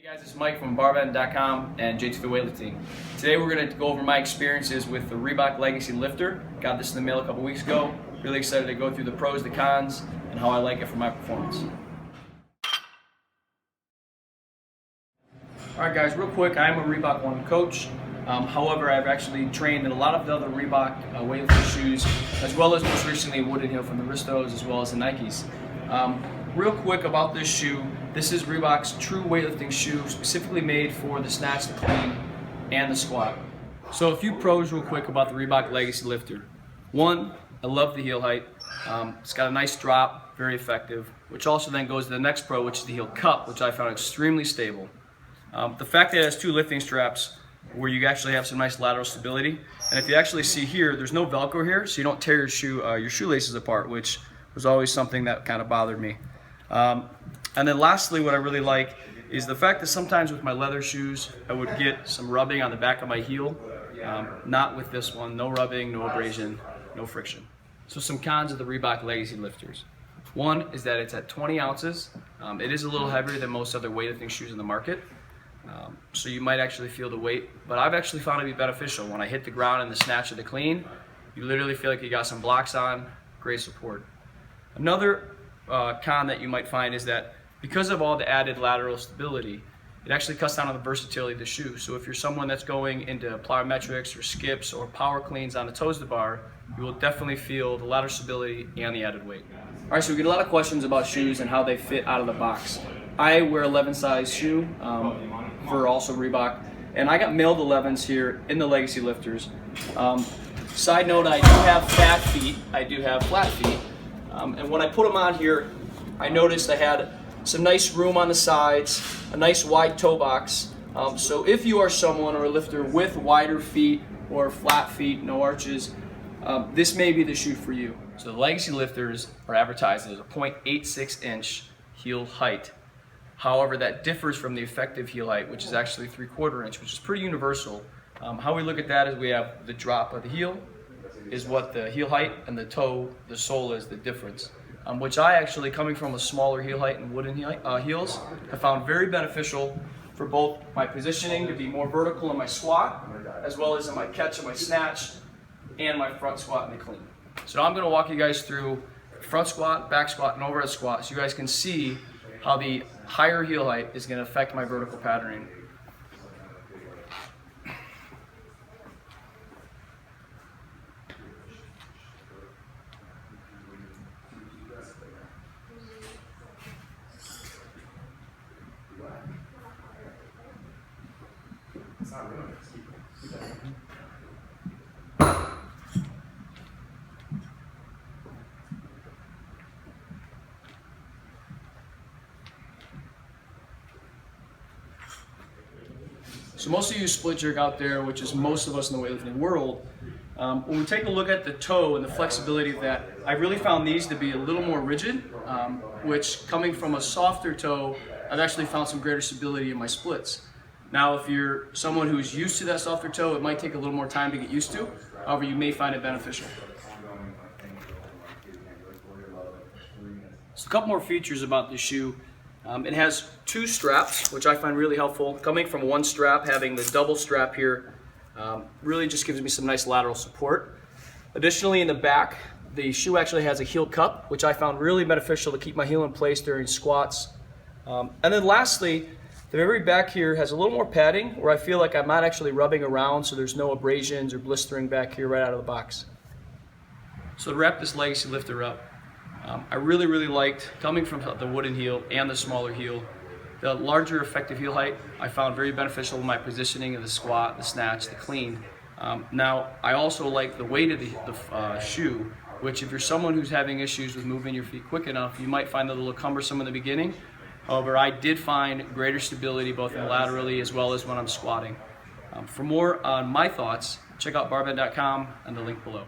Hey guys, it's Mike from barbend.com and J2 the Weightlifting. Today we're going to go over my experiences with the Reebok Legacy Lifter. Got this in the mail a couple weeks ago. Really excited to go through the pros, the cons, and how I like it for my performance. Alright guys, real quick, I am a Reebok 1 coach. However, I've actually trained in a lot of the other Reebok weightlifting shoes, as well as most recently Wooden Heel from the Ristos, as well as the Nikes. Real quick about this shoe, this is Reebok's true weightlifting shoe, specifically made for the snatch, the clean, and the squat. So a few pros real quick about the Reebok Legacy Lifter. One, I love the heel height. It's got a nice drop, very effective, which also then goes to the next pro, which is the heel cup, which I found extremely stable. The fact that it has two lifting straps where you actually have some nice lateral stability. And if you actually see here, there's no Velcro here, so you don't tear your shoelaces apart, which was always something that kind of bothered me. And then lastly, what I really like is the fact that sometimes with my leather shoes, I would get some rubbing on the back of my heel. Not with this one, no rubbing, no abrasion, no friction. So some cons of the Reebok Legacy Lifters. One is that it's at 20 ounces. It is a little heavier than most other weightlifting shoes in the market. So you might actually feel the weight, but I've actually found it to be beneficial. When I hit the ground in the snatch or the clean, you literally feel like you got some blocks on, great support. Another con that you might find is that because of all the added lateral stability, it actually cuts down on the versatility of the shoe. So if you're someone that's going into plyometrics or skips or power cleans on the toes to bar, you will definitely feel the lateral stability and the added weight. All right, so we get a lot of questions about shoes and how they fit out of the box. I wear 11 size shoe for also Reebok, and I got mailed 11s here in the Legacy Lifters. Side note, I do have fat feet, I do have flat feet, and when I put them on here, I noticed I had some nice room on the sides, a nice wide toe box. So if you are someone or a lifter with wider feet or flat feet, no arches, this may be the shoe for you. So the Legacy Lifters are advertised as a 0.86 inch heel height. However, that differs from the effective heel height, which is actually 3/4 inch, which is pretty universal. How we look at that is we have the drop of the heel is what the heel height, and the toe, the sole, is the difference. Which I actually, coming from a smaller heel height and wooden heels, have found very beneficial for both my positioning to be more vertical in my squat, as well as in my catch and my snatch, and my front squat and the clean. So now I'm going to walk you guys through front squat, back squat, and overhead squat, so you guys can see how the higher heel height is going to affect my vertical patterning. So most of you split jerk out there, which is most of us in the weightlifting world, when we take a look at the toe and the flexibility of that, I really found these to be a little more rigid, which coming from a softer toe, I've actually found some greater stability in my splits. Now if you're someone who's used to that softer toe, it might take a little more time to get used to, however you may find it beneficial. So a couple more features about this shoe. It has two straps, which I find really helpful. Coming from one strap, having the double strap here really just gives me some nice lateral support. Additionally, in the back, the shoe actually has a heel cup, which I found really beneficial to keep my heel in place during squats. And then lastly, the very back here has a little more padding where I feel like I'm not actually rubbing around, so there's no abrasions or blistering back here right out of the box. So to wrap this Legacy Lifter up, I really liked, coming from the wooden heel and the smaller heel, the larger effective heel height I found very beneficial in my positioning of the squat, the snatch, the clean. Now I also like the weight of the shoe, which if you're someone who's having issues with moving your feet quick enough, you might find it a little cumbersome in the beginning. However, I did find greater stability both laterally as well as when I'm squatting. For more on my thoughts, check out barbend.com and the link below.